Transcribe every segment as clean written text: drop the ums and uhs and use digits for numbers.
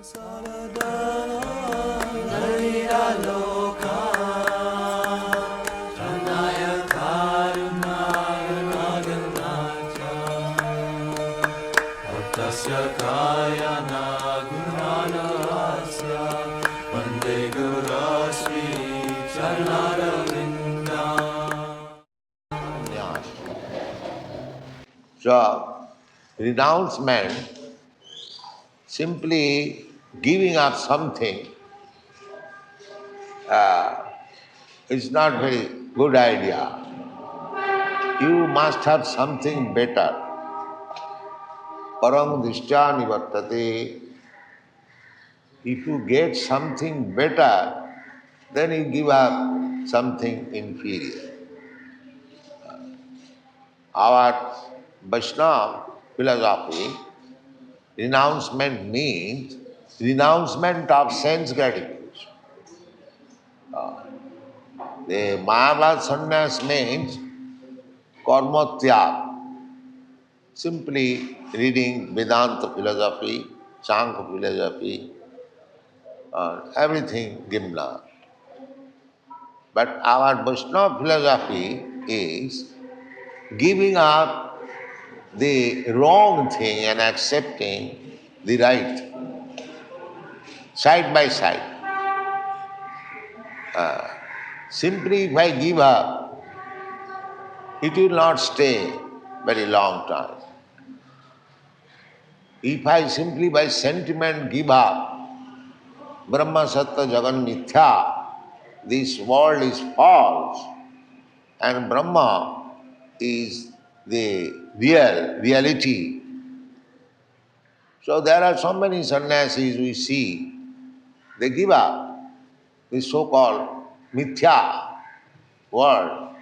So, renouncement, simply giving up something, is not very good idea. You must have something better. Parang dishtya nivartate. If you get something better, then you give up something inferior. Our Vaishnava philosophy, renouncement means renouncement of sense gratification. The Mayavad sannyas means karma tyag. Simply reading Vedanta philosophy, Sankhya philosophy, everything Gimna. But our Vaishnava philosophy is giving up the wrong thing and accepting the right, side by side. Simply if I give up, it will not stay very long time. If I simply by sentiment give up, Brahma Sattva Jagan Mithya, this world is false and Brahma is the reality. So there are so many sannyasis we see, they give up this so-called Mithya world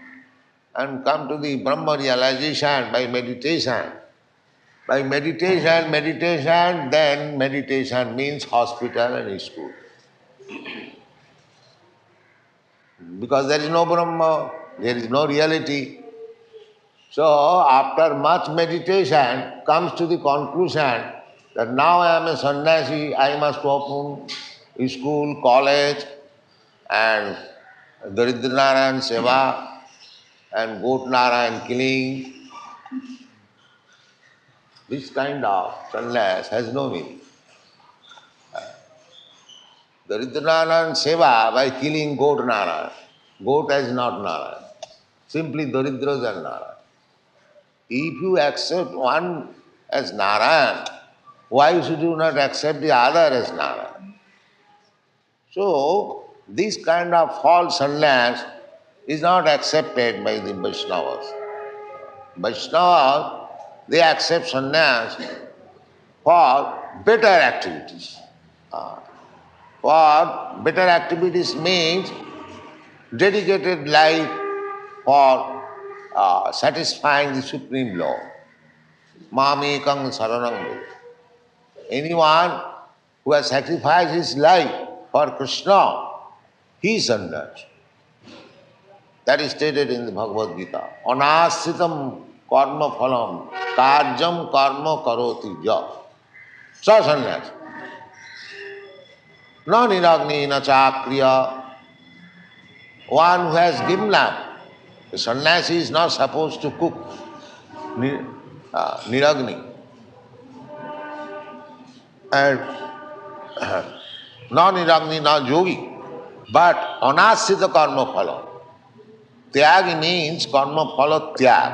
and come to the Brahma realization by meditation. By meditation, then meditation means hospital and school. Because there is no Brahma, there is no reality. So after much meditation comes to the conclusion that now I am a sannyasi, I must open a school, college and Daridra Narayan Seva and Goat Narayan killing. This kind of sannyas has no meaning. Daridra Narayan Seva by killing Goat Narayan. Goat is not Narayan. Simply Daridras and Narayan. If you accept one as Narayan, why should you not accept the other as Narayan? So, this kind of false sannyas is not accepted by the Vaishnavas. Vaishnavas, they accept sannyas for better activities. For better activities means dedicated life for satisfying the Supreme Law. Mamekang saranam ve. Anyone who has sacrificed his life for Krishna, he is sannyas. That is stated in the Bhagavad Gita. Anasritam karma phalam karjam karma karoti ja. Sa sannyas. Na niragni na chakriya. One who has given up. The sannyasi is not supposed to cook. Niragni. And na niragni, na yogi. But anasrita karma phala. Tyag means karma phala tyag.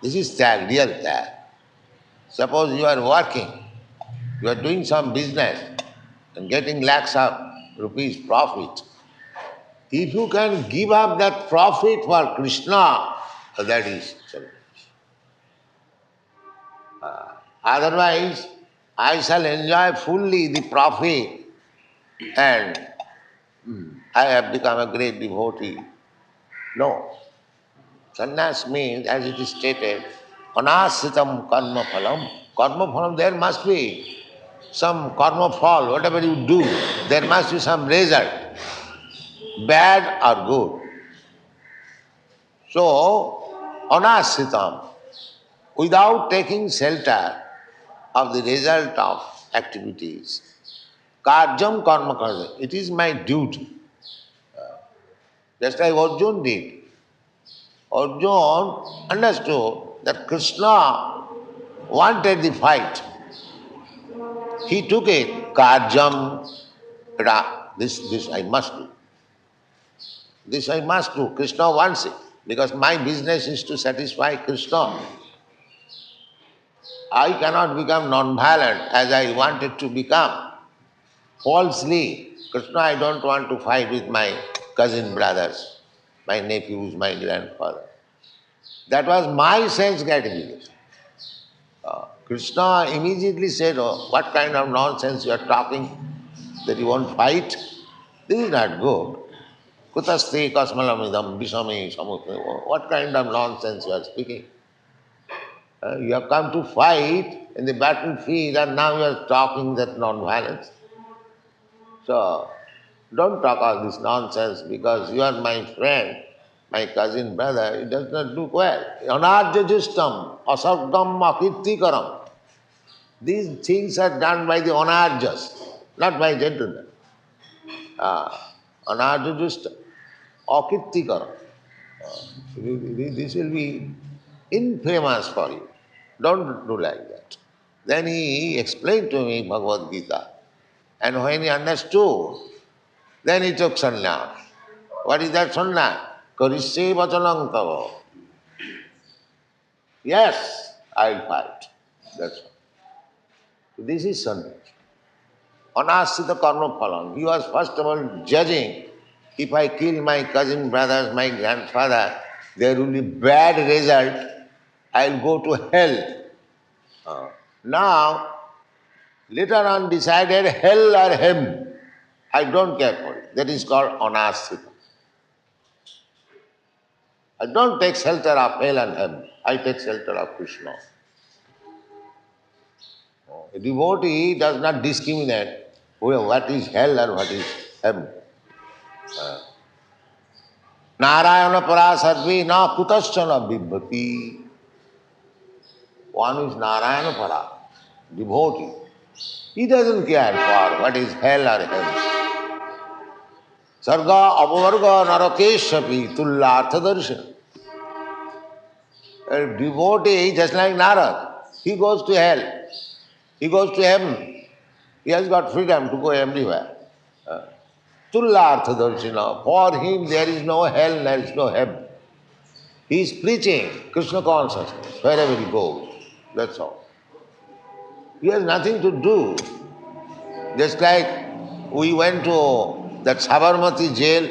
This is tyag, real tyag. Suppose you are working, you are doing some business and getting lakhs of rupees profit. If you can give up that profit for Krishna, that is service. Otherwise, I shall enjoy fully the profit and I have become a great devotee. No. Sannyas means, as it is stated, anasritam karma phalam. Karma phalam, there must be some karma phal, whatever you do, there must be some result, bad or good. So, anasritam, without taking shelter of the result of activities. Karjam karma karja. It is my duty. Just like Arjun did. Arjun understood that Krishna wanted the fight. He took it. Karjam, this I must do. This I must do. Krishna wants it. Because my business is to satisfy Krishna. I cannot become non-violent as I wanted to become. Falsely. Krishna, I don't want to fight with my cousin brothers, my nephews, my grandfather. That was my sense gratification. Krishna immediately said, oh, what kind of nonsense you are talking, that you won't fight? This is not good. Kutaste kasmalamidam visame samutme. What kind of nonsense you are speaking? You have come to fight in the battlefield and now you are talking that non-violence. So, don't talk all this nonsense because you are my friend, my cousin brother. It does not look well. Anarjajustam, asagdam akirtikaram. These things are done by the anarjas, not by gentlemen. Anarjajustam, akirtikaram. This will be infamous for you. Don't do like that. Then he explained to me Bhagavad Gita. And when he understood, then he took sannyas. What is that sannyas? Karishe vachanam tava. Yes, I'll fight. That's all. So this is sannyas. Anasita karma phalam. He was first of all judging. If I kill my cousin brothers, my grandfather, there will be bad result. I'll go to hell. Now, later on decided hell or him. I don't care for it. That is called anasita. I don't take shelter of hell and heaven. I take shelter of Krishna. A devotee does not discriminate what is hell or what is heaven. Narayana parasarvi na kutaschana bibbhati. One who is Narayana para, devotee. He doesn't care for what is hell or heaven. Sarga apavarga narakeshapi tullartha darshan. A devotee, just like Narad, he goes to hell, he goes to heaven. He has got freedom to go everywhere. Tullartha darshana. For him there is no hell, there is no heaven. He is preaching Krishna consciousness wherever he goes. That's all. He has nothing to do. Just like we went to that Sabarmati jail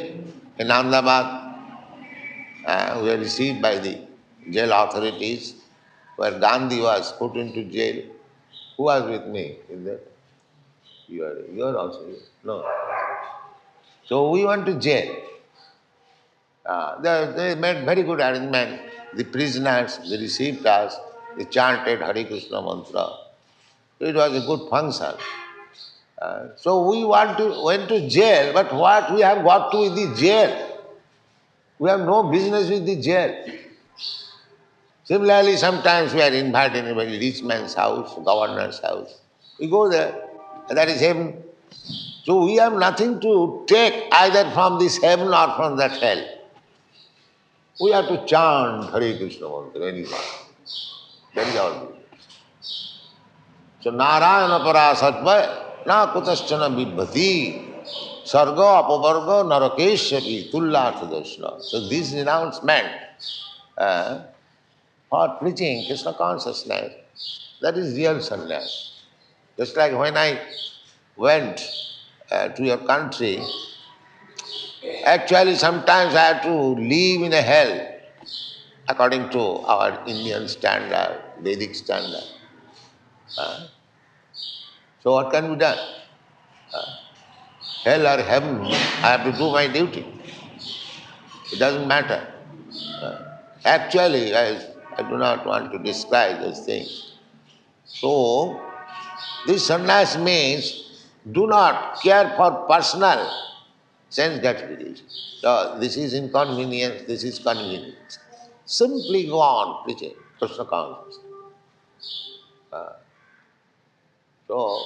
in Ahmedabad, we were received by the jail authorities, where Gandhi was put into jail. Who was with me in that? You are also here? No. So we went to jail. They made very good arrangement. The prisoners, they received us, they chanted Hare Krishna mantra. It was a good function. So we went to jail, but what we have got to with the jail? We have no business with the jail. Similarly, sometimes we are invited in a very rich man's house, governor's house. We go there, and that is heaven. So we have nothing to take either from this heaven or from that hell. We have to chant Hare Krishna mantra anytime. That is our business. So Narayana parasatva na kutaschana bibbhati sarga apavarga narakeshapi tullartha darshana. So this renouncement for preaching Krishna consciousness, that is real sannyas. Just like when I went to your country, actually sometimes I have to live in a hell according to our Indian standard, Vedic standard. So what can be done? Hell or heaven, I have to do my duty. It doesn't matter. Actually, I do not want to describe those things. So, this sannyas means do not care for personal sense gratification. So, this is inconvenience, this is convenience. Simply go on preaching Krishna consciousness. So,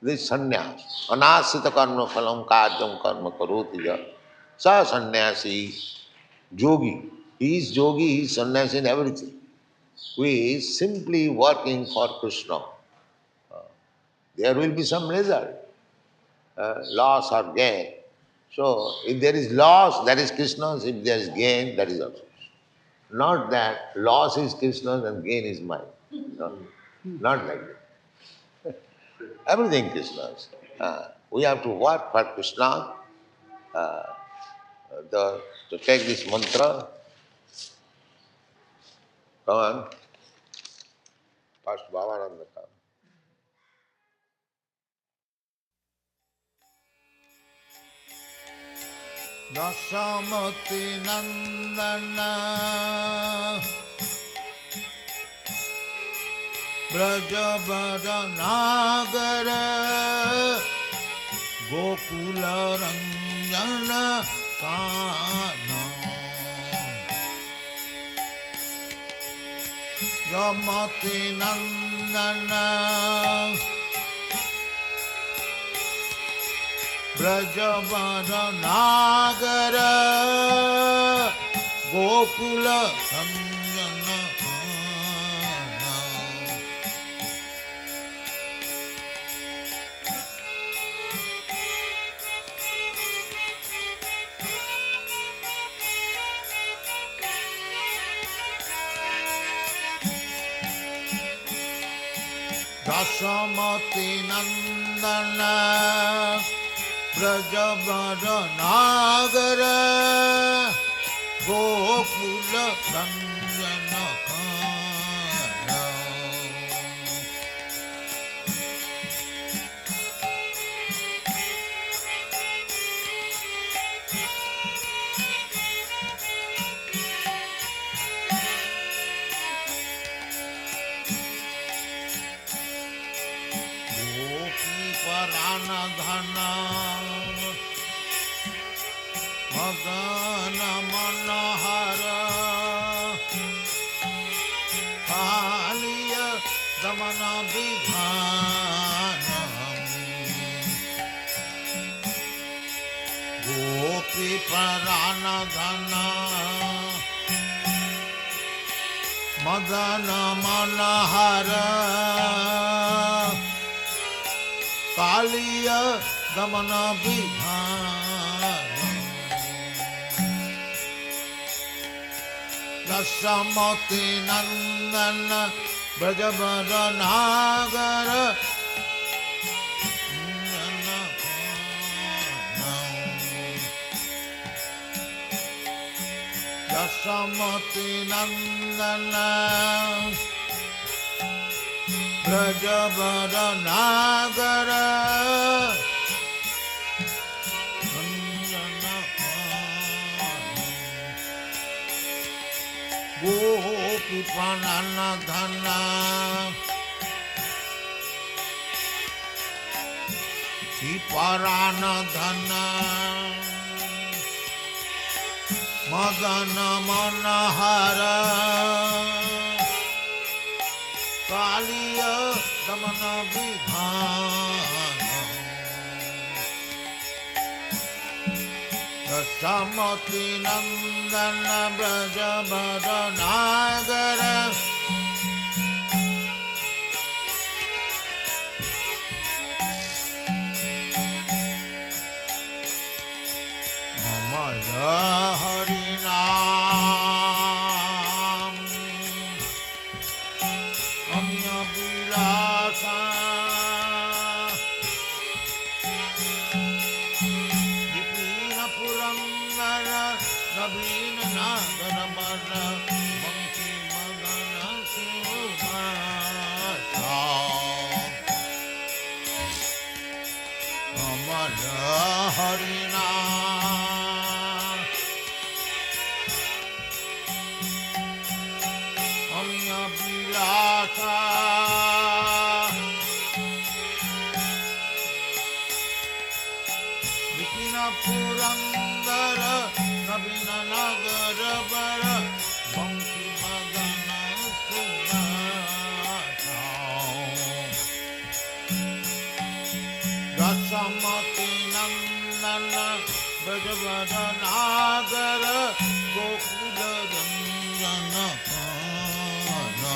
this sannyas. Anasita karma phalam karyam karma karoti ja. Sa sannyasi yogi. He is yogi, he is sannyasi in everything. We is simply working for Krishna. There will be some result, loss or gain. So if there is loss, that is Krishna's. If there is gain, that is also. Not that loss is Krishna's and gain is mine. No, not like that. Everything Krishna's. We have to work for Krishna. Uh, to take this mantra, come on. First Bhavananda come. Dasamati Nandana Brajabara Nagara Gokula Ranjana Kana Ramati Nandana Brajabara Nagara Gokula Ranjana Dasamati Nandana Brajabara Nagara Gokula Ranjana Kana Gopi Parana Dhana Madana Manahara Kaliya Damana Vidhana Gopi Parana Dhana Madana Manahara Kaliya Damana Vidhana Dasamati Nandana Brajabara Nagara Dasamati Nandana Brajabara Nagara Gopi Parana Dhana Parana Dhana Madana Manahara Kaliya Damana Vidhana Dasamati Nandana Brajabara Nagara Amara Harinam Amya Vilasa Dipina Purangara Nabina Nagara Mara Bangsi Madana Subhasa Amara Harinam Amya Vilasa Dipina Purangara Nabina Nagara Bara Bangsi Madana Subhasa Dasamati Nandana Brajavada Nagara Gokula Ranjana Kana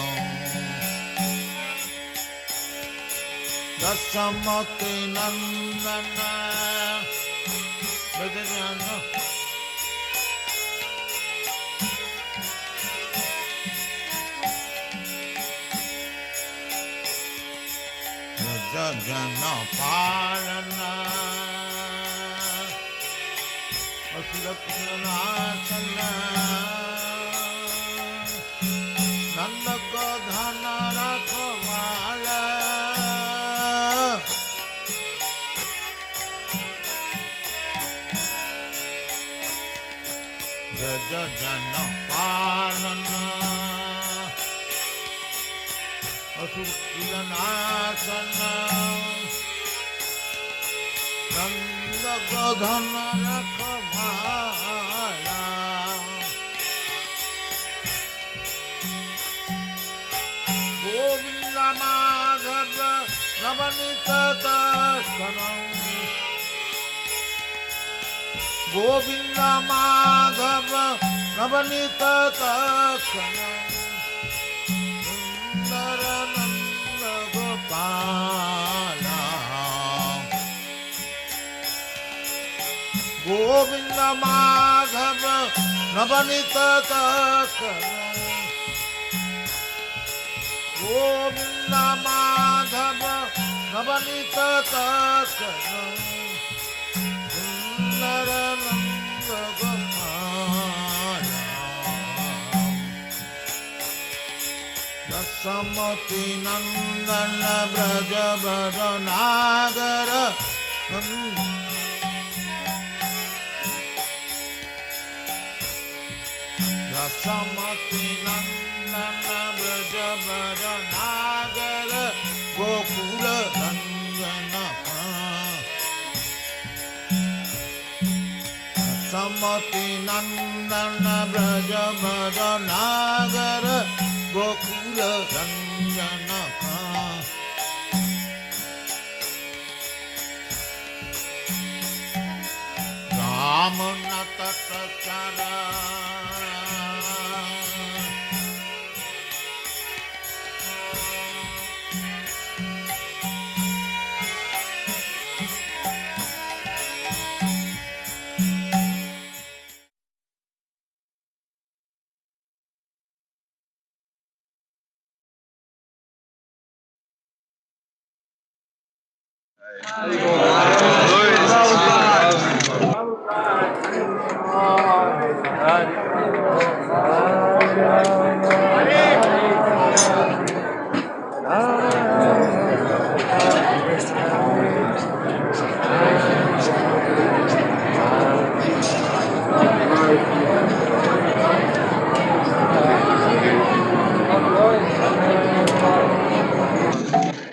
Dasamati Nandana Brajavada Jana Palana Asurapunasana Nandagadhana Rakhavala Jana Palana Asurapunasana Nandagadhana Rakhavala Govinda Madhava Navanita Darshanam Govinda Madhava Navanita Darshanam Sundarananda Gopala Govinda Madhava Navanita Darshanam Govinda Madhava Navanita Darshanam Sundarananda Gopala Dasamati Nandana Brajavada Nagara Dasamati Nandana Brajavada Nagara Gokula Ranjana Dasamati Nandana Brajavada Nagara Gokula Ranjana Ramanata Tatara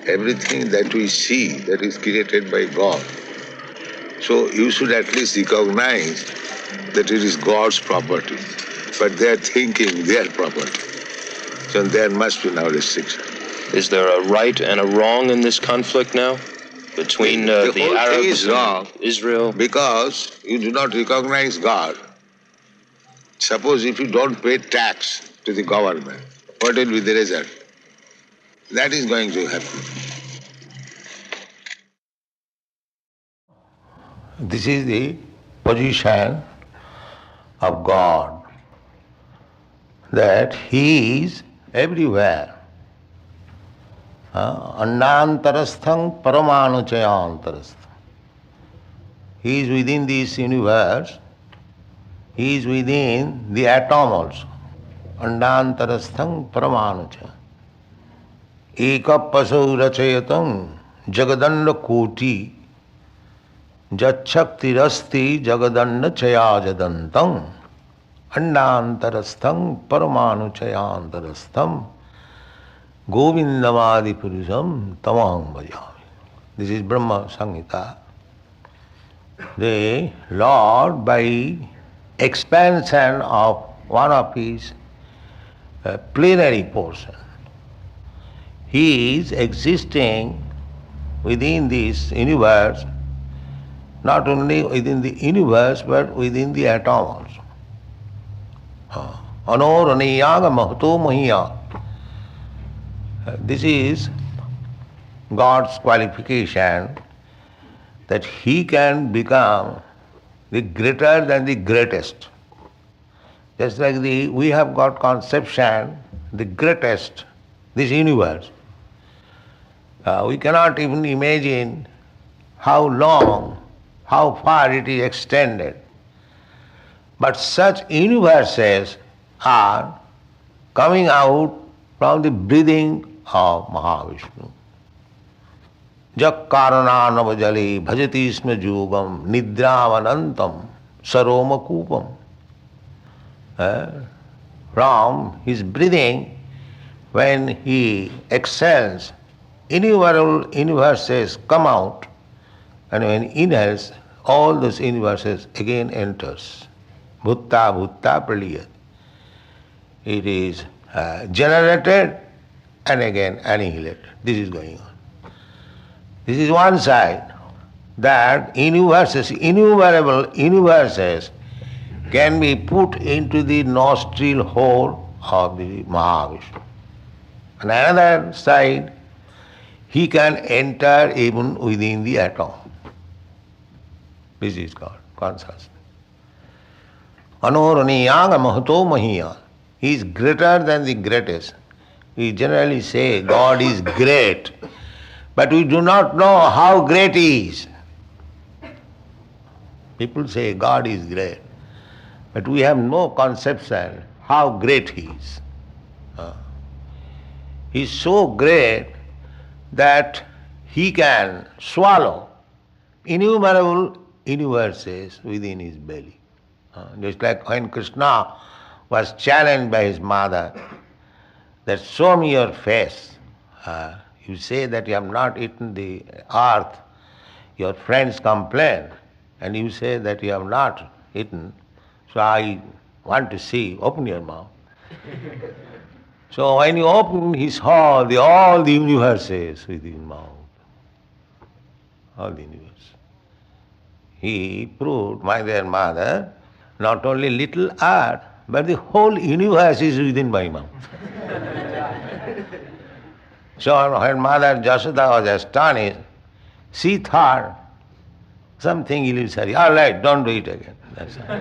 Everything that we see, that is created by God. So you should at least recognize that it is God's property. But they are thinking their property. So there must be now restriction. Is there a right and a wrong in this conflict now between The whole the thing Arabs is wrong and Israel? because you do not recognize God. Suppose if you don't pay tax to the government, what will be the result? That is going to happen. This is the position of God, that He is everywhere. Annantarastham paramanuchayantarastham. He is within this universe. He is within the atom also. Annantarastham paramanucha. Ekapasau rachayatam jagadanda koti jachaktirasti jagadanda chayajadantam annantarastham paramanuchayantarastham govindamadi purusham tamaham bhajami. This is Brahma Samhita. The Lord, by expansion of one of his plenary portion, he is existing within this universe, not only within the universe, but within the atom also. Anoraniyaga mahato mahiya. This is God's qualification that He can become the greater than the greatest. Just like we have got conception, the greatest, this universe. We cannot even imagine how long, how far it is extended. But such universes are coming out from the breathing of Mahavishnu. Jak karana navajali bhajati isma jugam nidravanantam saroma kupam. From his breathing, when he exhales, innumerable universes come out, and when he inhales, all those universes again enters. Bhutta bhutta praliyat. It is generated and again annihilated. This is going on. This is one side, that universes, innumerable universes can be put into the nostril hole of the Mahavishnu. On another side, he can enter even within the atom. This is called consciousness. Anoraniyaga mahato mahiya. He is greater than the greatest. We generally say God is great, but we do not know how great He is. People say God is great, but we have no conception how great He is. He is so great that He can swallow innumerable universes within His belly. Just like when Krishna was challenged by his mother that show me your face. You say that you have not eaten the earth, your friends complain, and you say that you have not eaten, so I want to see, open your mouth. So when you open, he saw all the universes within mouth. All the universe. He proved, my dear mother, not only little earth, but the whole universe is within my mouth. So her mother Jasoda was astonished. She thought something illusory. All right, don't do it again. That's all.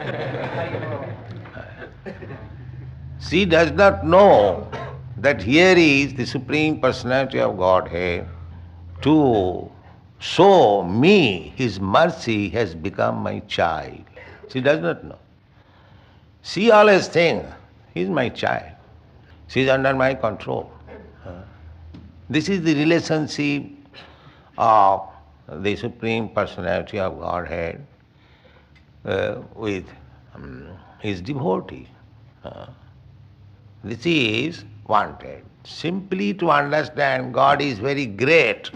She does not know that here is the Supreme Personality of Godhead to show me His mercy has become my child. She does not know. She always thinks, he is my child. She is under my control. This is the relationship of the Supreme Personality of Godhead with His devotee. This is wanted. Simply to understand God is very great,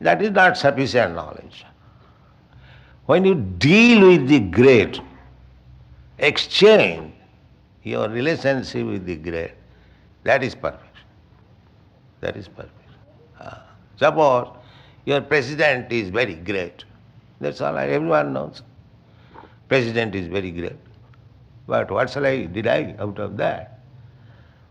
that is not sufficient knowledge. When you deal with the great, exchange your relationship with the great, that is perfect. That is perfect. Suppose your president is very great. That's all right, everyone knows. President is very great. But what shall I derive out of that?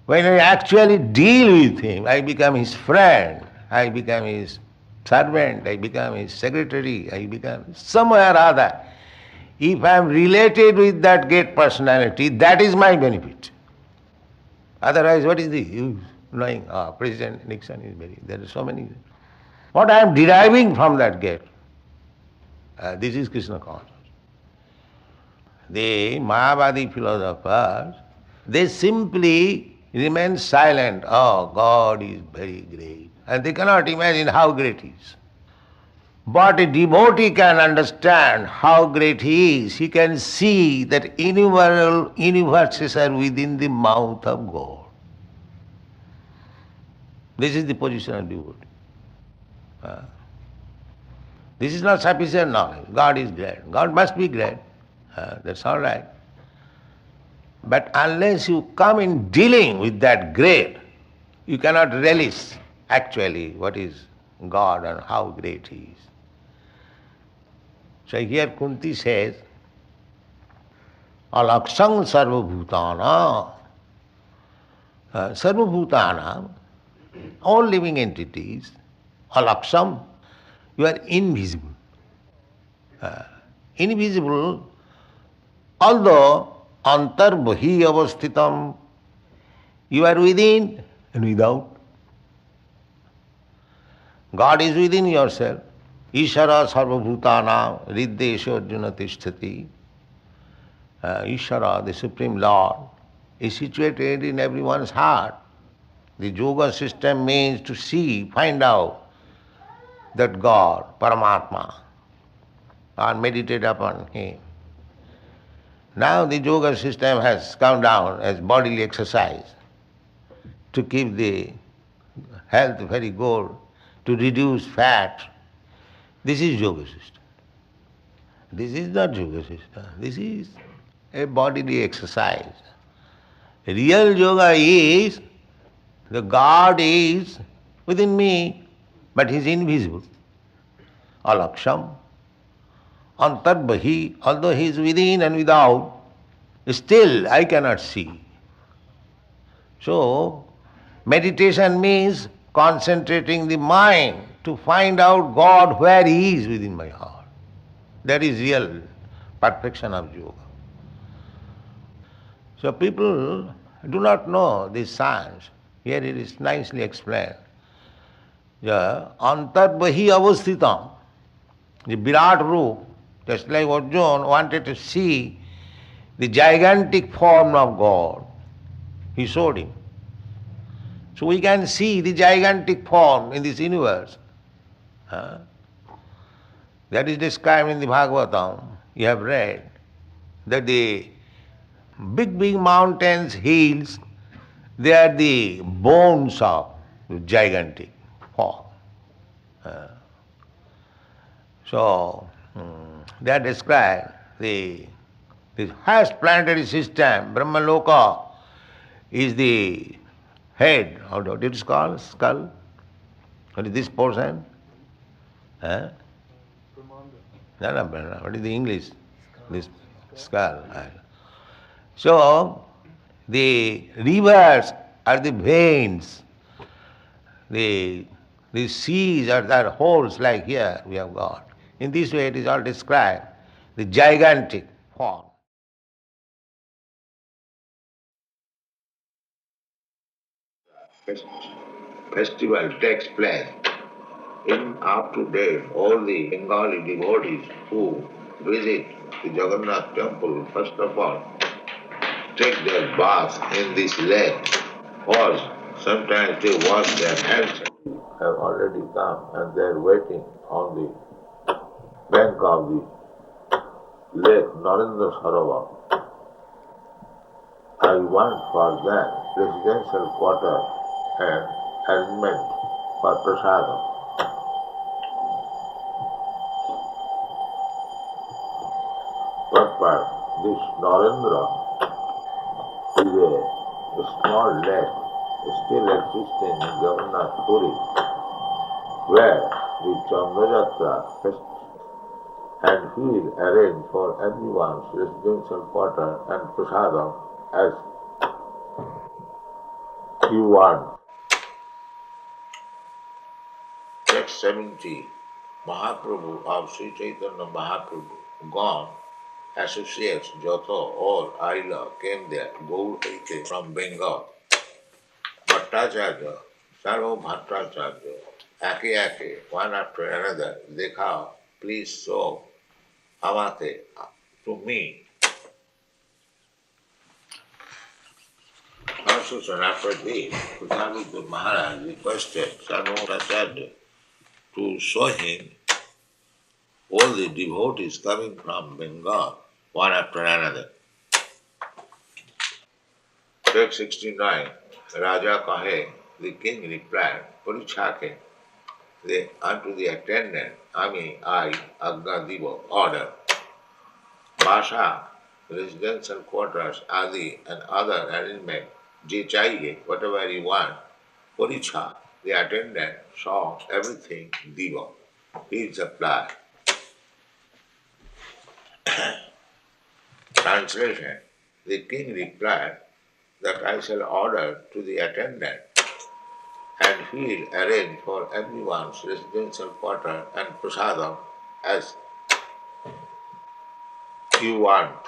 When I actually deal with him, I become his friend, I become his servant, I become his secretary, I become somewhere or other. If I am related with that great personality, that is my benefit. Otherwise, what is the use? Knowing, President Nixon is very, there are so many. What I am deriving from that gate, this is Krishna consciousness. The Mayavadi philosophers, they simply remain silent. Oh, God is very great. And they cannot imagine how great He is. But a devotee can understand how great He is. He can see that innumerable universes are within the mouth of God. This is the position of devotee. This is not sufficient knowledge. God is great. God must be great. That's all right. But unless you come in dealing with that great, you cannot relish actually what is God and how great He is. So here Kunti says, Alaksang sarvabhutana. Sarvabhutana, all living entities, alaksam, you are invisible. Invisible, although antarbhi avasthitam, you are within and without. God is within yourself. Ishara sarvabhutana riddesho arjuna tisthati. Ishara, the Supreme Lord, is situated in everyone's heart. The yoga system means to see, find out that God, Paramatma, and meditate upon Him. Now the yoga system has come down as bodily exercise to keep the health very good, to reduce fat. This is yoga system. This is not yoga system. This is a bodily exercise. Real yoga is the God is within me, but He is invisible. Alaksham. Antarbhi, although He is within and without, still I cannot see. So, meditation means concentrating the mind to find out God where He is within my heart. That is real perfection of yoga. So people do not know this science. Here it is nicely explained. The antarbhi avasthitam, the Virat Roop, just like Arjuna wanted to see the gigantic form of God. He showed him. So we can see the gigantic form in this universe. Huh? That is described in the Bhagavatam. You have read that the big mountains, hills, they are the bones of the gigantic form. So they are described. The highest planetary system, Brahmaloka, is the head. What it is called? Skull. What is this portion? Huh? No, what is the English? This skull. So the rivers are the veins. The seas are holes like here we have got. In this way it is all described. The gigantic form. Festival takes place. In up to date, all the Bengali devotees who visit the Jagannath temple, first of all, take their bath in this lake, or sometimes they wash their hands. Have already come and they are waiting on the bank of the lake Narendra Sarovar. I want for them residential quarter and arrangement for prasadam. But this Narendra is a small lake still existing in Jagannath Puri, where the Chandra fest and he will arrange for everyone's residential quarter and prasadam as he wants. Next 70, Mahaprabhu of Sri Chaitanya Mahaprabhu gone, associates Jotho or Aila came there, Gaur Haite from Bengal. Bhattacharya, Sarva Bhattacharya, Ake, one after another, Dekha, please show Amate to me. Also, soon after this, Kusaluddin Maharaj requested Sarva Bhattacharya to show him all the devotees coming from Bengal, one after another. Text 69, Raja Kahe, the king replied, Parichake, unto the attendant, I, Agga Diva, order. Basha, residential quarters, Adi, and other arrangement, Je chahiye, whatever you want, Paricha, the attendant saw everything Diva. He supplied. Translation. The king replied that I shall order to the attendant and he will arrange for everyone's residential quarter and prasadam as you want.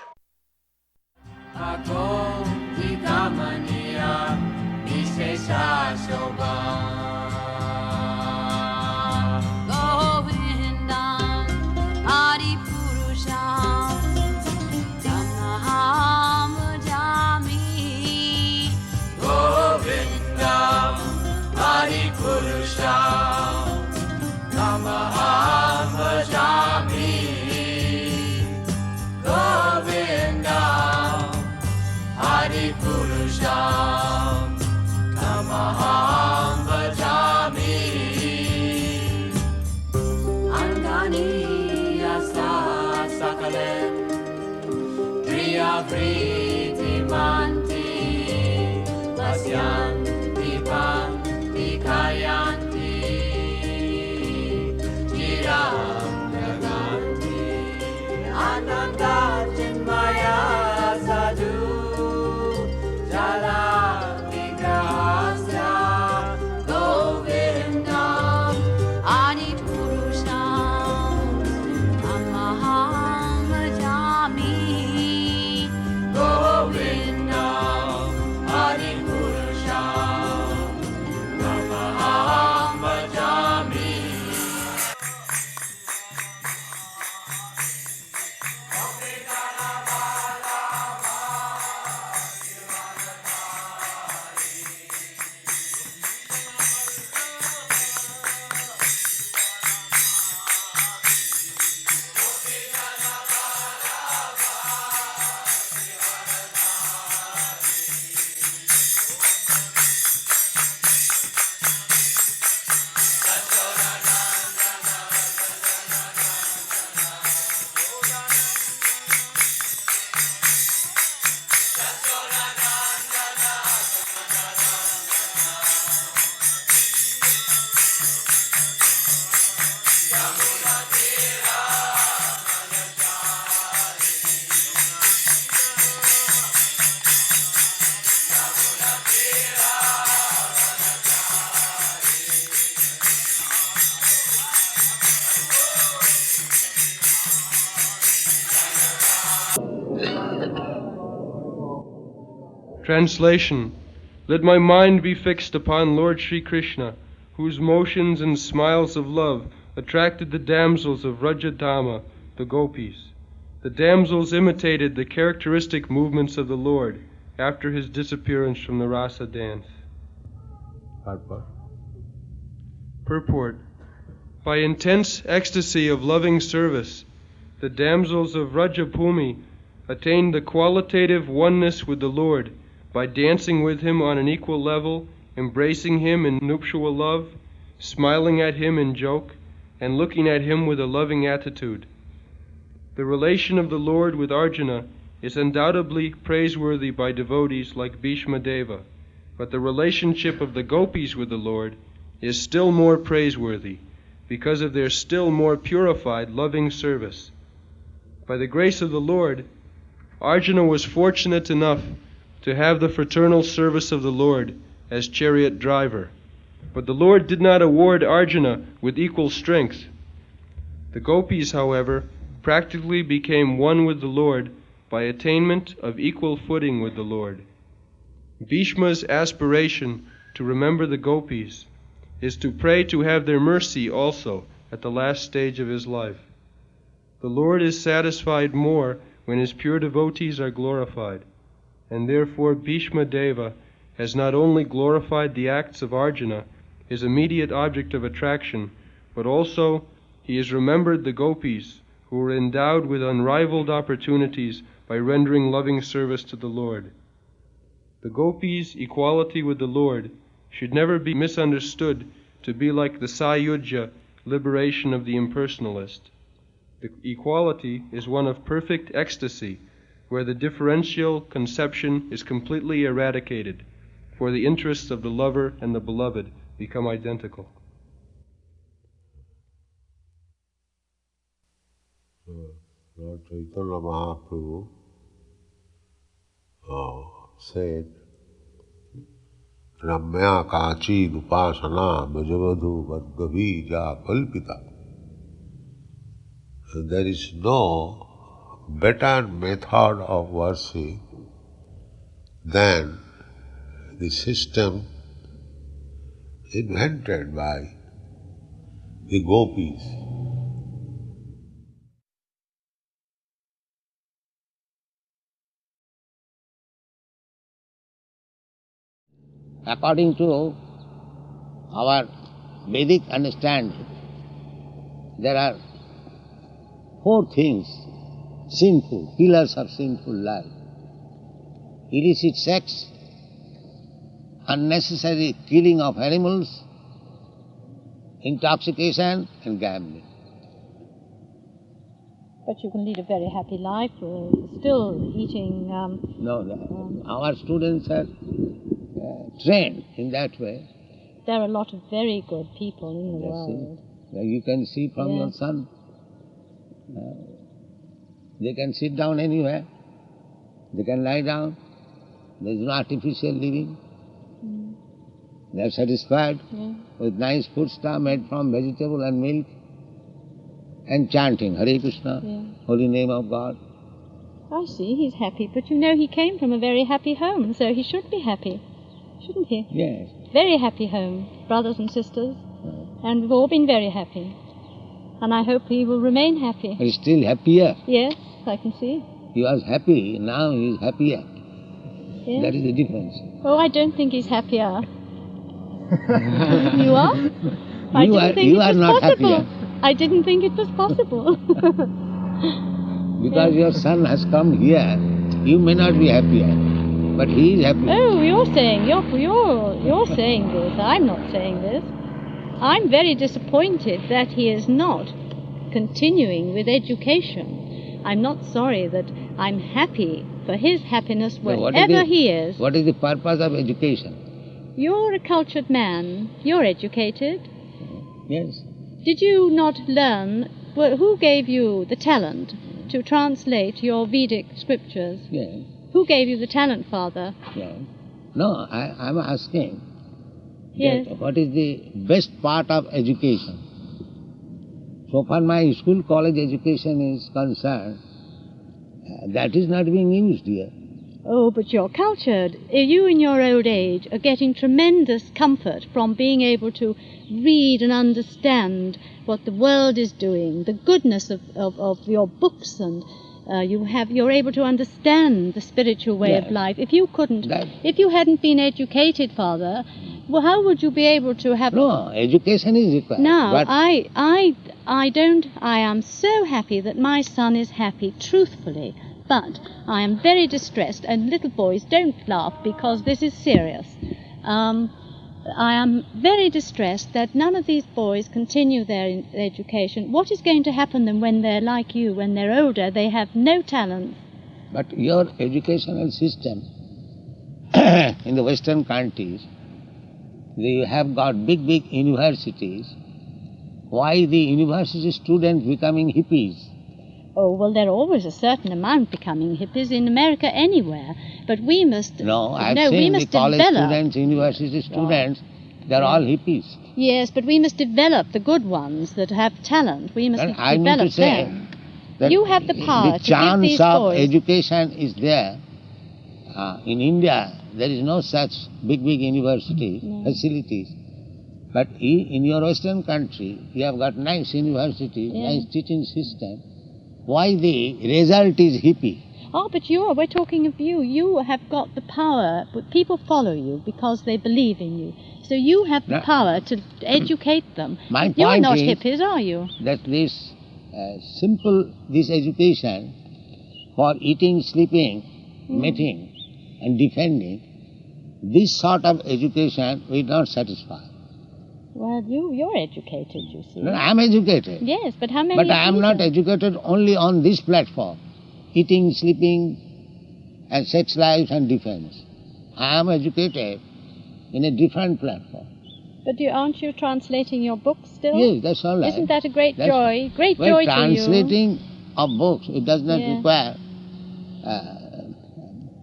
Translation. Let my mind be fixed upon Lord Sri Krishna, whose motions and smiles of love attracted the damsels of Rajadhama, the gopis. The damsels imitated the characteristic movements of the Lord after his disappearance from the rasa dance. Purport. By intense ecstasy of loving service, the damsels of Rajabhumi attained the qualitative oneness with the Lord by dancing with him on an equal level, embracing him in nuptial love, smiling at him in joke, and looking at him with a loving attitude. The relation of the Lord with Arjuna is undoubtedly praiseworthy by devotees like Bhishma Deva, but the relationship of the gopis with the Lord is still more praiseworthy because of their still more purified loving service. By the grace of the Lord, Arjuna was fortunate enough to have the fraternal service of the Lord as chariot driver, but the Lord did not award Arjuna with equal strength. The gopis, however, practically became one with the Lord by attainment of equal footing with the Lord. Bhishma's aspiration to remember the gopis is to pray to have their mercy also at the last stage of his life. The Lord is satisfied more when his pure devotees are glorified, and therefore Bhishma Deva has not only glorified the acts of Arjuna, his immediate object of attraction, but also he has remembered the gopis who were endowed with unrivaled opportunities by rendering loving service to the Lord. The gopis' equality with the Lord should never be misunderstood to be like the Sayujya liberation of the impersonalist. The equality is one of perfect ecstasy, where the differential conception is completely eradicated, for the interests of the lover and the beloved become identical. Lord Chaitanya Mahaprabhu said, Ramya Kachi Dupasana Bhajavadhu Vadgavija Kalpita. There is no better method of worship than the system invented by the gopis. According to our Vedic understanding, there are 4 things sinful, pillars of sinful life: illicit sex, unnecessary killing of animals, intoxication and gambling. But you can lead a very happy life, still eating... Our students are trained in that way. There are a lot of very good people in the world. You can see from your son. They can sit down anywhere. They can lie down. There is no artificial living. They are satisfied with nice food stuff made from vegetable and milk, and chanting Hare Krishna, holy name of God. I see, he's happy, but you know he came from a very happy home, so he should be happy, shouldn't he? Yes. Very happy home, brothers and sisters, and we've all been very happy. And I hope he will remain happy. He's still happier. Yes, I can see. He was happy, now he is happier. Yes. That is the difference. Oh, I don't think he's happier. You are? You are not happier. I didn't think it was possible. Because your son has come here, you may not be happier, but he is happy. Oh, you're saying this. I'm not saying this. I'm very disappointed that he is not continuing with education. I'm not sorry that I'm happy for his happiness wherever he is. What is the purpose of education? You're a cultured man. You're educated. Yes. Did you not learn, who gave you the talent to translate your Vedic scriptures? Yes. Who gave you the talent, Father? Yes. No, I'm asking. Yes. What is the best part of education? So far my school, college education is concerned, that is not being used here. Oh, but you're cultured. You in your old age are getting tremendous comfort from being able to read and understand what the world is doing, the goodness of your books, and you're able to understand the spiritual way of life. If you hadn't been educated, Father, well, how would you be able to have... No, education is required. No, I am so happy that my son is happy, truthfully. But I am very distressed, and little boys, don't laugh because this is serious. I am very distressed that none of these boys continue their education. What is going to happen then when they're like you, when they're older, they have no talent? But your educational system in the Western countries, they have got big universities. Why the university students becoming hippies? Oh, well, there are always a certain amount becoming hippies in America anywhere, but we must... No, I've seen the college students, university students, they're all hippies. Yes, but we must develop the good ones that have talent. We must develop them. You have the power to give these boys... The chance of education is there. In India, there is no such big university facilities. But in your Western country, you have got nice universities, nice teaching system. Why the result is hippie? Oh, but we're talking of you. You have got the power. People follow you because they believe in you. So you have the power to educate them. My You're point not is hippies, are you? That this this education for eating, sleeping, mating and defending, this sort of education will not satisfy. Well, you're educated, you see. No, I'm educated. Yes, but how many... But I am not educated only on this platform, eating, sleeping, and sex life and defense. I am educated in a different platform. But aren't you translating your books still? Yes, that's all right. Isn't that a great That's joy? Great well, joy to you. translating of books, it does not Yeah. require,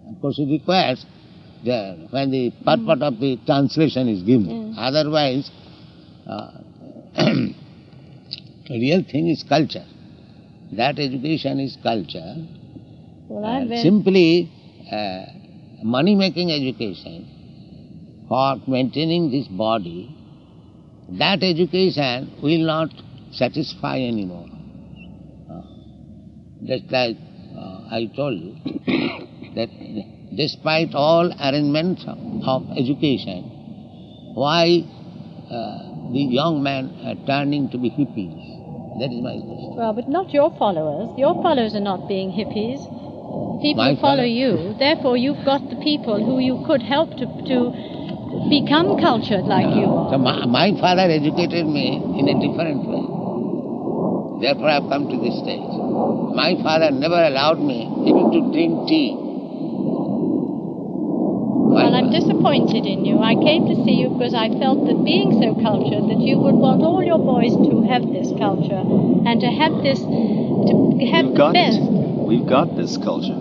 of course it requires when the purport of the translation is given. Otherwise, real thing is culture. That education is culture. Well, Simply money-making education for maintaining this body, that education will not satisfy anymore. Just like I told you, that despite all arrangements of education, why the young men are turning to be hippies? That is my question. Well, but not your followers. Your followers are not being hippies. People My who follow follow- you. Therefore, you've got the people who you could help to become cultured like you are. So my father educated me in a different way. Therefore I have come to this stage. My father never allowed me even to drink tea. Well, I'm disappointed in you. I came to see you because I felt that being so cultured that you would want all your boys to have this culture and to have this, to have the best. We've got this culture.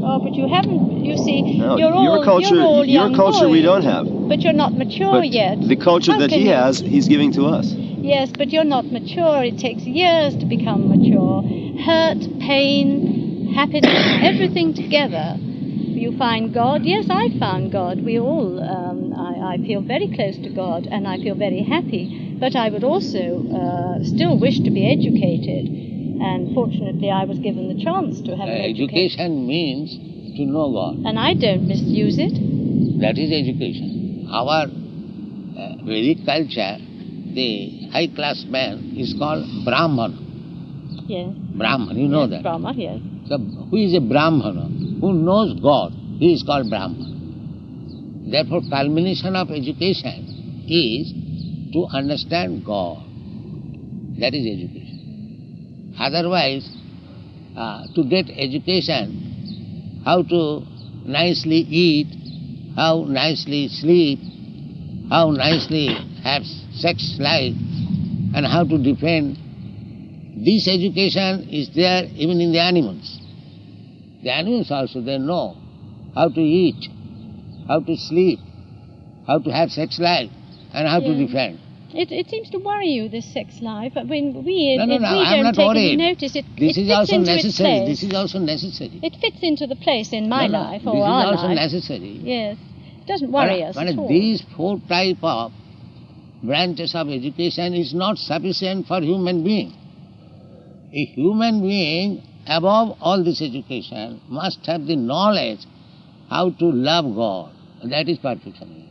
Oh, but you haven't. You see, No, you're all your young culture boys, we don't have. But you're not mature But yet. the culture How that can he you- has, he's giving to us. Yes, but you're not mature. It takes years to become mature. Hurt, pain, happiness, everything together. You find God. Yes, I found God. We all, I feel very close to God and I feel very happy. But I would also still wish to be educated. And fortunately, I was given the chance to have an education. Education means to know God. And I don't misuse it. That is education. Our Vedic culture, the high class man is called Brahman. Yes. Brahman, you know Yes, that. Brahma, yes. So who is a Brahmana? Who knows God? He is called Brahman. Therefore, culmination of education is to understand God. That is education. Otherwise, to get education, how to nicely eat, how nicely sleep, how nicely have sex life, and how to defend, this education is there even in the animals. The animals also, they know how to eat, how to sleep, how to have sex life, and how to defend. It seems to worry you, this sex life. I mean, we No, if we I'm don't not take worried. any notice, This it is fits also into its necessary. place. This is also necessary. It fits into the place in my life or this our is also life. necessary. Yes, it doesn't worry us at all. These four type of branches of education is not sufficient for human being. A human being, above all this education, must have the knowledge how to love God. That is perfection.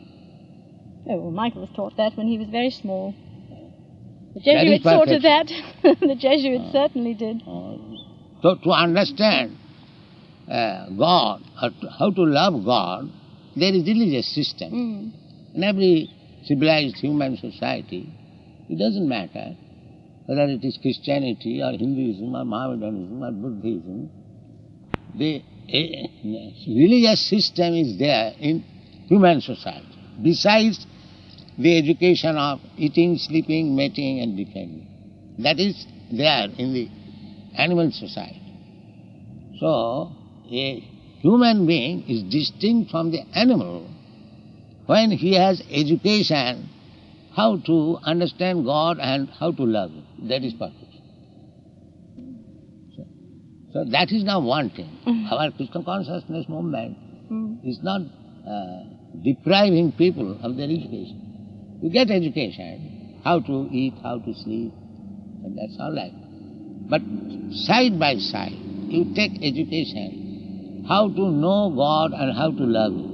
Oh, well, Michael was taught that when he was very small. The That is Jesuits taught of that. perfection. The Jesuits certainly did. So to understand God, or how to love God, there is religious system. In every civilized human society, it doesn't matter whether it is Christianity or Hinduism or Mohammedanism or Buddhism, the religious system is there in human society, besides the education of eating, sleeping, mating and defending. That is there in the animal society. So, a human being is distinct from the animal when he has education how to understand God and how to love Him. That is perfect. So that is now one thing. Our Krishna consciousness movement is not depriving people of their education. You get education, how to eat, how to sleep, and that's all right. But side by side, you take education, how to know God and how to love Him.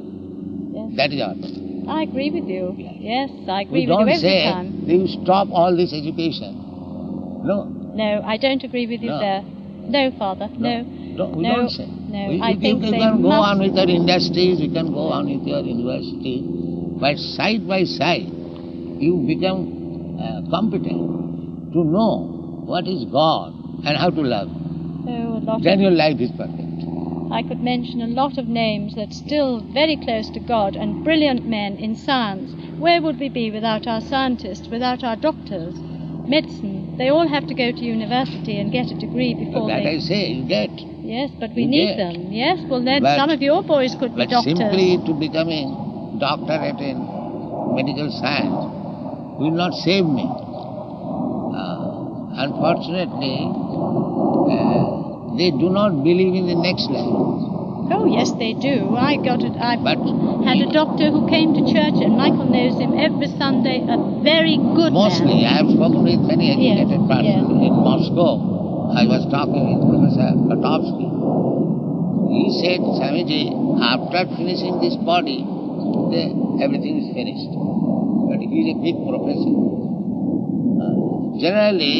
Yes. That is our purpose. I agree with you. Yes, I agree We with you don't every say time. that you stop all this education. No. No, I don't agree with you No. there. No, Father, no. We No, don't say. no, We, I you think you they can go must- on with your industries, you can go on with your university, but side by side, you become competent to know what is God and how to love Him. Oh, a lot Then of, your life is perfect. I could mention a lot of names that still very close to God and brilliant men in science Where would we be without our scientists, without our doctors? Medicine, they all have to go to university and get a degree before That I say, you get. Yes, but we You need get. them. Yes, well then But- some of your boys could be But doctors. simply to becoming doctorate in medical science will not save me. Unfortunately, they do not believe in the next life. Oh yes, they do. I've But had a doctor who came to church, and Michael knows him every Sunday. A very good mostly, man. I have spoken with many educated Yes, persons yes. in Moscow. I was talking with Professor Kotovsky. He said, Swamiji, after finishing this body, everything is finished. But he is a big professor. Generally,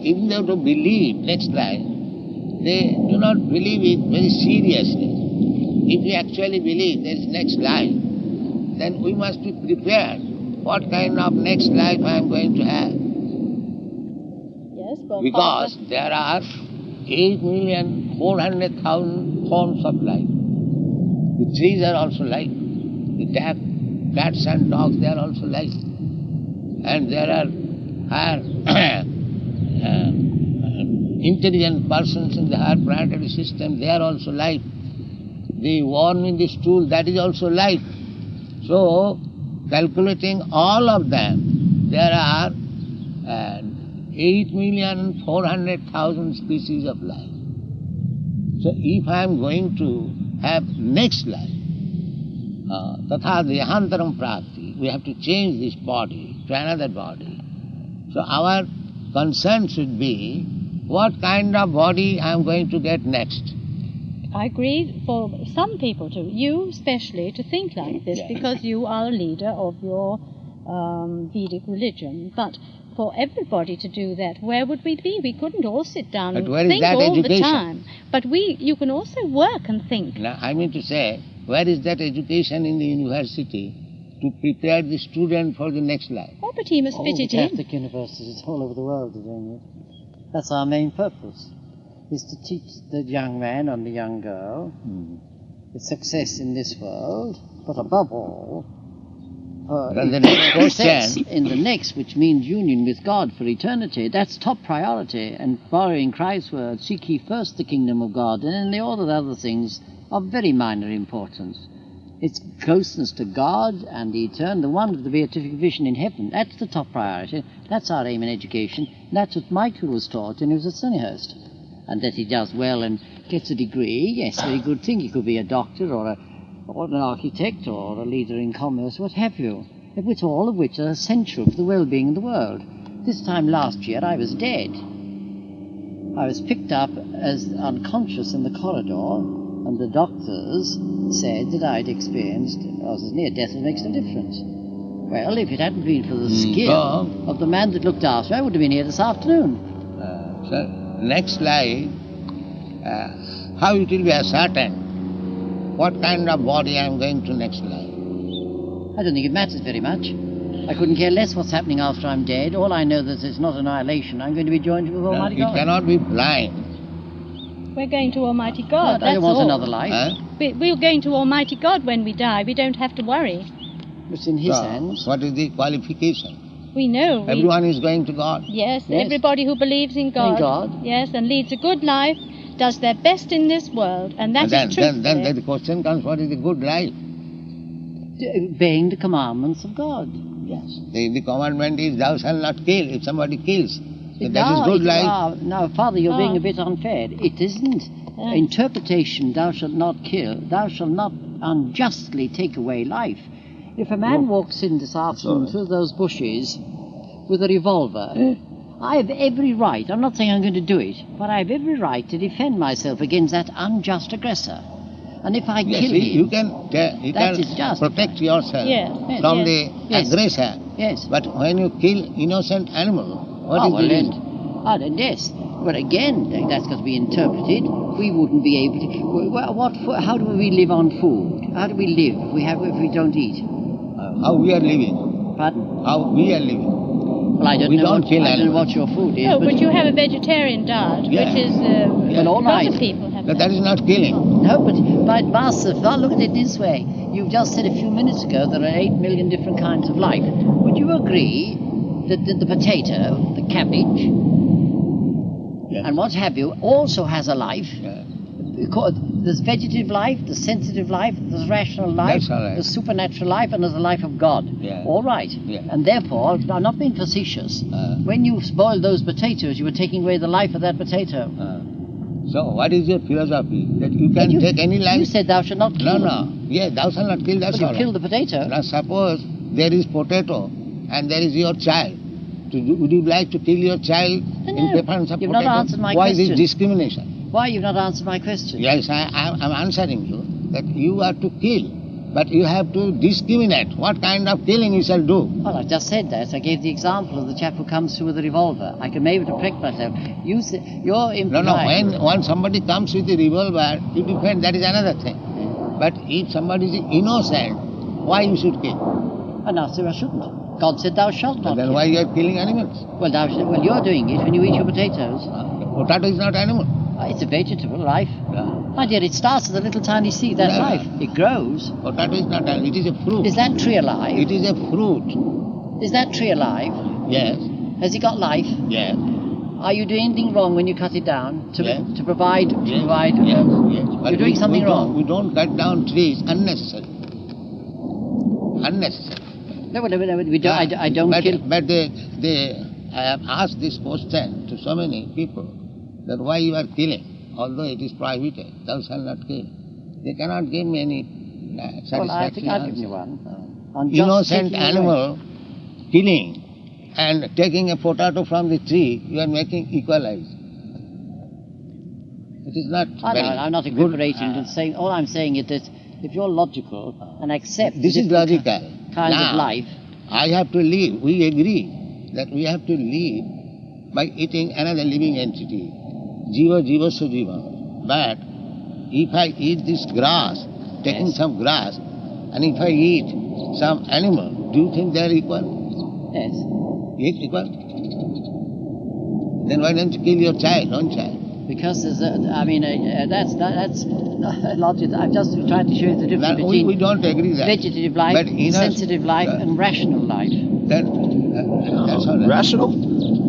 even though to believe next life, they do not believe it very seriously. If we actually believe there is next life, then we must be prepared. What kind of next life I am going to have? Yes, well, Because Father, there are 8,400,000 forms of life. The trees are also life. The cats and dogs, they are also life. And there are intelligent persons in the higher planetary system, they are also life. The worm in the stool, that is also life. So, calculating all of them, there are 8,400,000 species of life. So, if I am going to have next life, tatha dehantaram prapti, we have to change this body to another body. So, our concern should be, what kind of body I am going to get next. I agree for some people to, you especially, to think like this Yeah. because you are a leader of your Vedic religion. But for everybody to do that, where would we be? We couldn't all sit down But and where is think that all education? the time. But you can also work and think. Now, I mean to say, where is that education in the university to prepare the student for the next life? Oh, but he must All fit the it in. Catholic universities all over the world are doing it. That's our main purpose, is to teach the young man and the young girl the success in this world, but above all, Then the next success question- in the next, which means union with God for eternity. That's top priority. And borrowing Christ's word, seek ye first the kingdom of God, and then all the other things are very minor importance. It's closeness to God and the eternal, the one with the beatific vision in heaven. That's the top priority. That's our aim in education. That's what Michael was taught when he was at Sunnyhurst. And that he does well and gets a degree, yes, very good thing. He could be a doctor or an architect or a leader in commerce, what have you. Which all of which are essential for the well-being of the world. This time last year I was dead. I was picked up as unconscious in the corridor, and the doctors said that I'd experienced, I was as near death as makes no difference. Well, if it hadn't been for the skill of the man that looked after me, I would have been here this afternoon. So, next life, how it will be ascertained? What kind of body I am going to next life? I don't think it matters very much. I couldn't care less what's happening after I'm dead. All I know that it's not annihilation. I'm going to be joined with Almighty It God. cannot be blind. We're going to Almighty God. I That's don't want all. another life. Huh? We're going to Almighty God when we die. We don't have to worry. It's in His So, hands. what is the qualification? We know. Everyone is going to God. Yes, Yes. everybody who believes in God. God. Yes, and leads a good life, does their best in this world, and that And is then truthfully. the question comes, what is the good life? Obeying the commandments of God. Yes. The commandment is, thou shalt not kill. If somebody kills, then that is No, good it- life. Now, Father, you're being Oh. a bit unfair. It isn't. Interpretation, thou shalt not kill, thou shalt not unjustly take away life. If a man walks in this afternoon through those bushes with a revolver, I have every right, I'm not saying I'm going to do it, but I have every right to defend myself against that unjust aggressor. And if I Yes, kill you him, can that is just. protect yourself Yes, from yes. the Yes. aggressor. Yes. But when you kill innocent animal, what is the reason? Then yes. But again, that's got to be interpreted. We wouldn't be able to. How do we live on food? How do we live if we don't eat? How we are living? Pardon? How we are living? Well, I don't We know. don't kill I don't know animals. what your food is. No, but you have a vegetarian diet, Yeah. which is Well, all lots right. of people have That is not killing. No, but Master, look at it this way. You just said a few minutes ago there are 8 million different kinds of life. Would you agree that the potato, the cabbage, and what have you, also has a life? There's vegetative life, there's sensitive life, there's rational life, That's all right. there's supernatural life, and there's the life of God. Yeah. All right. Yeah. And therefore, I'm not being facetious. When you boiled those potatoes, you were taking away the life of that potato. So what is your philosophy? That you But can take any life? You said thou shalt not kill. No. Yeah, thou shalt not kill, that's But all you killed right. the potato. Now suppose there is potato and there is your child. Would you like to kill your child in preference of You've potato? not answered my Why question. this discrimination? Why you've not answered my question? Yes, I'm answering you that you are to kill, but you have to discriminate what kind of killing you shall do. Well, I just said that. I gave the example of the chap who comes through with a revolver. I can maybe protect myself. You're implying... No, when somebody comes with a revolver, you defend, that is another thing. But if somebody is innocent, why you should kill? And I said I shouldn't. God said thou shalt not Then kill. why you are killing animals? Well, you're doing it when you eat your potatoes. Potato is not animal. It's a vegetable life. Yeah. My dear, it starts as a little tiny seed. That's Yeah. life. It grows. Potato is not animal, it is a fruit. Is that tree alive? It is a fruit. Is that tree alive? Yes, Has it got life? yes, Are you doing anything wrong when you cut it down to Yes. provide? yes, Provide. yes, yes. But You're doing something we don't- wrong. We don't cut down trees unnecessarily. Unnecessary. No, we don't. I don't but, kill. But I have asked this question to so many people that why you are killing, although it is prohibited, thou shalt not kill. They cannot give me any satisfactory Well, I think I've given you answer. one. On just Innocent taking away. animal killing and taking a potato from the tree, you are making equalize. It is not very I'm not good. equiparating and saying. All I'm saying is that if you're logical and accept This is different logical. kinds Now, of life, I have to live. We agree that we have to live by eating another living entity. Jiva, jiva, su jiva. But if I eat this grass, taking Yes. some grass, and if I eat some animal, do you think they are equal? yes. Equal? Then why don't you kill your child, own child? Because there's that's logic. I'm just trying to show you the difference Now, between we don't agree that. vegetative life, But in us- sensitive life, and rational life. That's all right. Rational?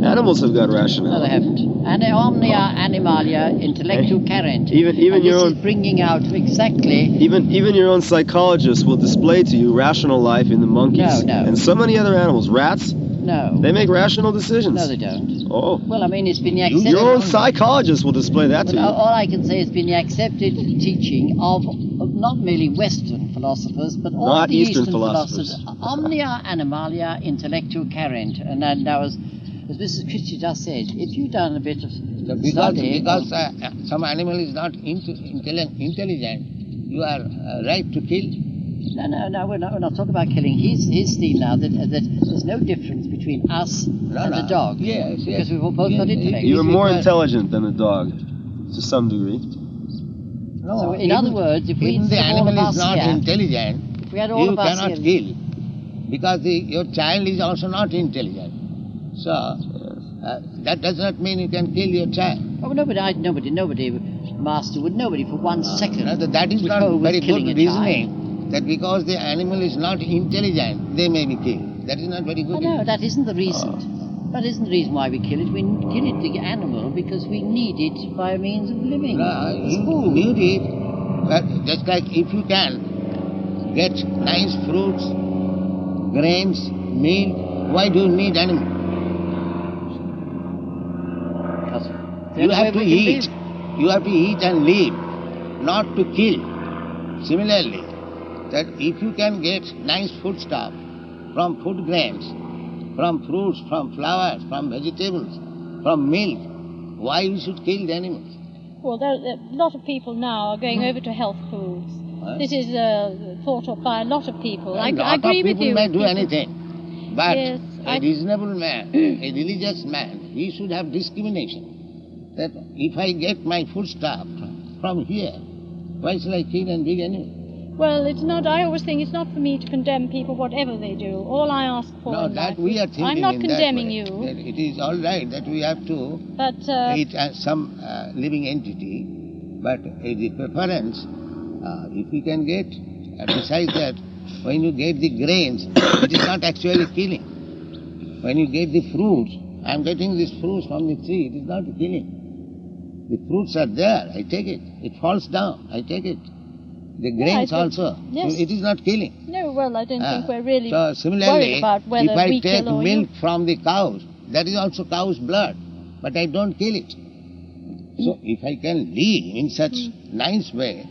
Animals have got No, they rationality. haven't. And omnia animalia intellectu carent. Even And your this own is bringing out exactly. even your own psychologist will display to you rational life in the monkeys No. and so many other animals. Rats, No. they make rational decisions. No, they don't. Oh, Well, I mean, it's been the accepted. your own psychologist will display that to Well, you. all I can say has been the accepted teaching of not merely Western philosophers, but all Not the Eastern philosophers. Omnia animalia intellectu carent. And then that was, as Mrs. Christie just said, if you've done a bit of study... Because some animal is not intelligent, you are right to kill. No, we're not talking about killing. He's seen now that there's no difference between us and the dog. Yes, yes. Because we've both got intellect. You are more Because- intelligent than the dog, to some degree. No, So in other words, if we even the instead of all animal of is us not here- intelligent, If we had all you of us cannot here... kill. Because your child is also not intelligent. So, that does not mean you can kill your child. Oh, nobody, Master, would nobody for 1 second... That is would not hold with very killing good a child. reasoning, that because the animal is not intelligent, they may be killed. That is not very good. Oh, no, that isn't the reason. That isn't the reason why we kill it. We kill it, the animal, because we need it by means of living. You need it, but just like if you can get nice fruits, grains, meat, why do you need animal? Because the You only have to way we can eat. live. You have to eat and live, not to kill. Similarly, that if you can get nice food stuff from food grains, from fruits, from flowers, from vegetables, from milk, why you should kill the animals? Well, a lot of people now are going over to health foods. Huh? This is thought of by a lot of people. I A lot agree of with people you. may do People- anything, but Yes, a reasonable man, a religious man, he should have discrimination. That if I get my food stuff from here, why shall I kill and big animal? Well, it's not. I always think it's not for me to condemn people, whatever they do. All I ask for No, in that life we are is- thinking I'm not in that condemning way, you, that it is all right that we have to but eat some living entity, but the preference, if we can get And besides that, when you get the grains, it is not actually killing. When you get the fruits, I am getting these fruits from the tree, it is not killing. The fruits are there, I take it. It falls down, I take it. The grains also, yes. it is not killing. No, well, I don't think we're really So worried similarly, about whether if I we take kill or milk you. from the cows, that is also cow's blood, but I don't kill it. So if I can live in such nice way,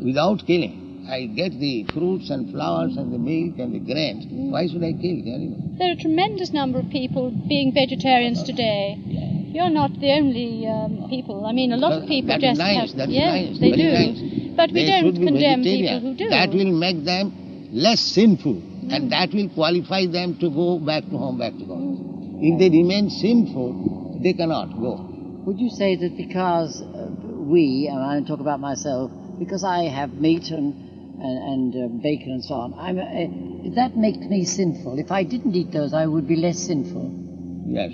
without killing, I get the fruits and flowers and the milk and the grains, why should I kill the animal? There are a tremendous number of people being vegetarians today. You're not the only people. I mean, a lot of people That just is nice, have... that is yes, nice, they very do. nice. But we They don't should be condemn vegetarian. people who do. That will make them less sinful, and that will qualify them to go back to home, back to God. If they remain sinful, they cannot go. Would you say that because we, and I talk about myself, because I have meat and bacon and so on, that makes me sinful. If I didn't eat those, I would be less sinful. Yes.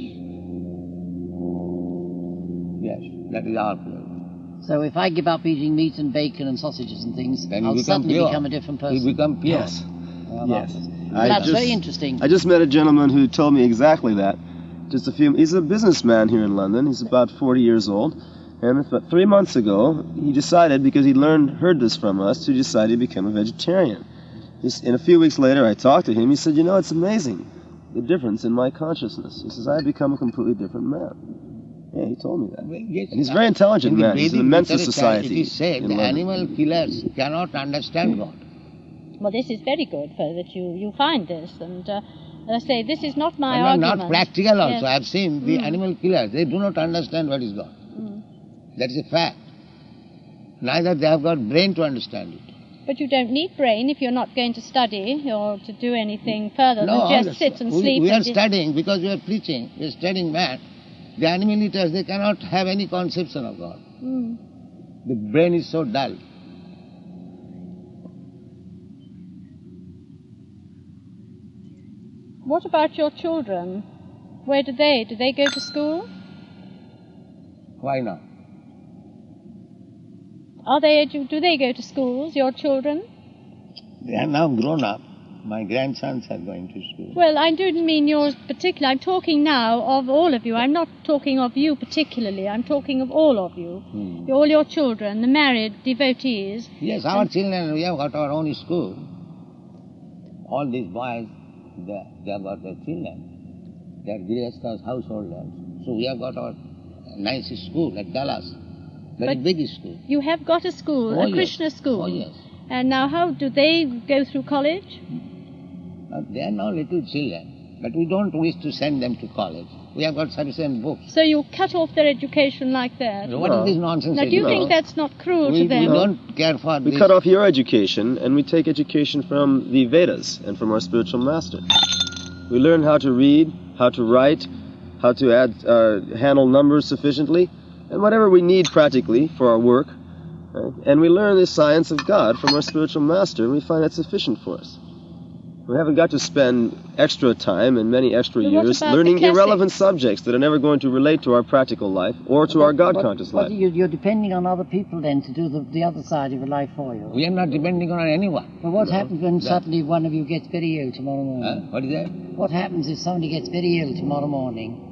Yes, that is our place. So if I give up eating meat and bacon and sausages and things, Then I'll you become suddenly pure. become a different person. You become pure. Yes. Well, Yes. That's very interesting. I just met a gentleman who told me exactly that. He's a businessman here in London. He's about 40 years old. And about 3 months ago, he decided, because he heard this from us, to decide to become a vegetarian. And a few weeks later, I talked to him. He said, it's amazing, the difference in my consciousness. He says, I've become a completely different man. Yeah, he told me that. Yes, And he's a very intelligent in the man. He's an Vedic immense literature, society. It is said in the London. animal killers cannot understand God. Well, this is very good that you find this. And as I say, this is not my And argument. not practical also. Yes. I have seen the animal killers. They do not understand what is God. That is a fact. Neither they have got brain to understand it. But you don't need brain if you're not going to study or to do anything further No, than just sit and sleep. we are and studying because we are preaching. We are studying man. The animal eaters, they cannot have any conception of God. The brain is so dull. What about your children? Where do they go to school? Why not? Do they go to schools, your children? They are now grown up. My grandsons are going to school. Well, I don't mean yours particularly. I'm talking now of all of you. I'm not talking of you particularly. I'm talking of all of you. All your children, the married devotees. Yes, our children, we have got our own school. All these boys, they have got their children. They are Grihasthas, householders. So we have got our nice school at Dallas. Very big school. You have got a school, a Krishna school. Oh, yes. And now how do they go through college? They are now little children, but we don't wish to send them to college. We have got sufficient books. So you cut off their education like that? So what is this nonsense? Now, do you think that's not cruel to we them? don't care for We this. cut off your education, and we take education from the Vedas and from our spiritual master. We learn how to read, how to write, how to handle numbers sufficiently, and whatever we need practically for our work. Right? And we learn the science of God from our spiritual master, and we find that sufficient for us. We haven't got to spend extra time and many extra But what years about the learning classics? irrelevant subjects that are never going to relate to our practical life or to our God-conscious life. But you're depending on other people then to do the other side of your life for you. We are not depending on anyone. But what happens when suddenly one of you gets very ill tomorrow morning? What is that? What happens if somebody gets very ill tomorrow morning?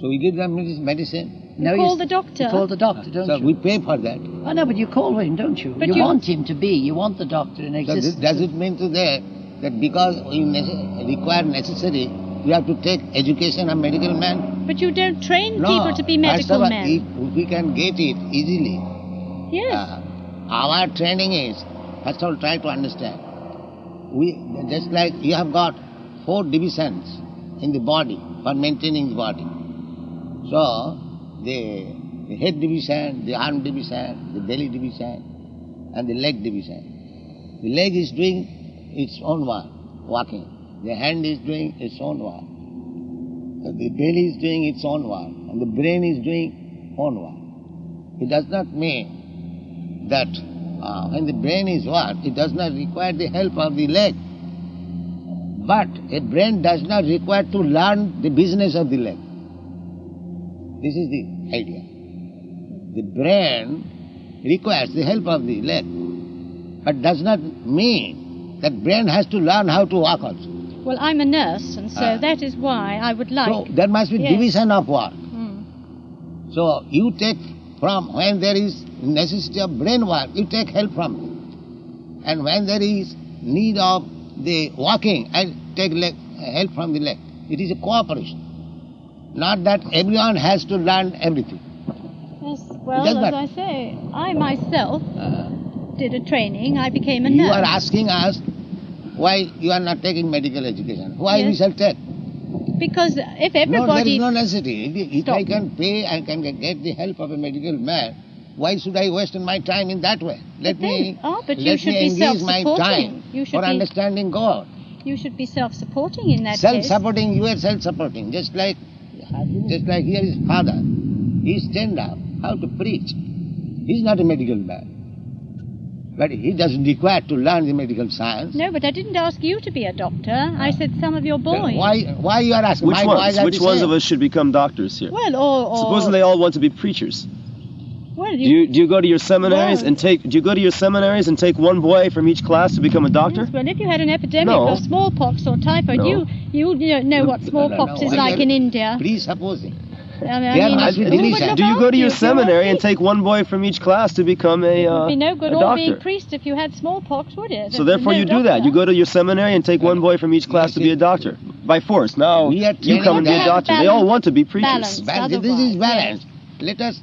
So we give them medicine. You call the doctor. You call the doctor, don't So you? we pay for that. Oh, no, but you call him, don't you? But you you- want him to be. You want the doctor in So existence. does it mean today that because we require necessary, we have to take education of medical man? But you don't train No. people to be First medical of all, men. if we can get it easily, Yes. our training is, first of all, try to understand. We just like you have got 4 divisions in the body for maintaining the body. So the head division, the arm division, the belly division, and the leg division. The leg is doing its own work, walking. The hand is doing its own work. The belly is doing its own work, and the brain is doing own work. It does not mean that when the brain is work, it does not require the help of the leg. But a brain does not require to learn the business of the leg. This is the idea. The brain requires the help of the leg. But does not mean that brain has to learn how to walk also. Well, I'm a nurse, and so that is why I would like... So there must be division of work. Mm. So you take from, when there is necessity of brain work, you take help from it. And when there is need of the walking, I take help from the leg. It is a cooperation. Not that everyone has to learn everything. Yes, well, as I say, I myself did a training. I became a nurse. You are asking us why you are not taking medical education. Why we shall take? Because if everybody... No, there is no necessity. If I can pay and can get the help of a medical man, why should I waste my time in that way? Let me engage my time for understanding God. You should be self-supporting in that case. Self-supporting, you are self-supporting. Just like here is father. He stand up how to preach. He is not a medical man. But he doesn't require to learn the medical science. No, but I didn't ask you to be a doctor. I said some of your boys. Why you are asking? Which ones of us should become doctors here? Well, or supposing they all want to be preachers. Well, do you go to your seminaries and take? Do you go to your seminaries and take one boy from each class to become a doctor? Yes, well, if you had an epidemic of smallpox or typhoid, you know what smallpox is like in India. Presupposing. Do you go to your seminary and take one boy from each class to become a doctor? It would be no good all being priest if you had smallpox, would it? So therefore you do that. You go to your seminary and take one boy from each class to be a doctor. By force. Now you come and be a doctor. They all want to be preachers. This is balance. Let us,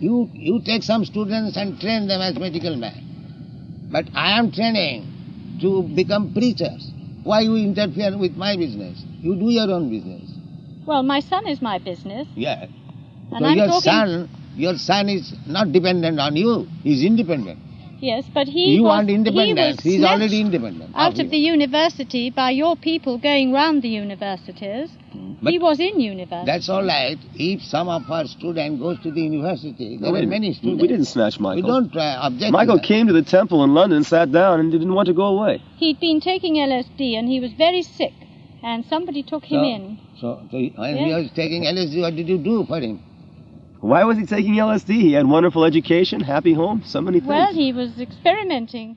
you take some students and train them as medical men. But I am training to become preachers. Why you interfere with my business? You do your own business. Well, my son is my business. Yeah. And so your son is not dependent on you. He's independent. Yes, but you want independence. He's already independent. Out of the university by your people going round the universities. But he was in university. That's all right. If some of our students goes to the university, there are many students. We didn't snatch Michael. We don't object. Michael came to the temple in London, sat down, and didn't want to go away. He'd been taking LSD and he was very sick. And somebody took him in. So when he was taking LSD, what did you do for him? Why was he taking LSD? He had wonderful education, happy home, so many things. Well, he was experimenting.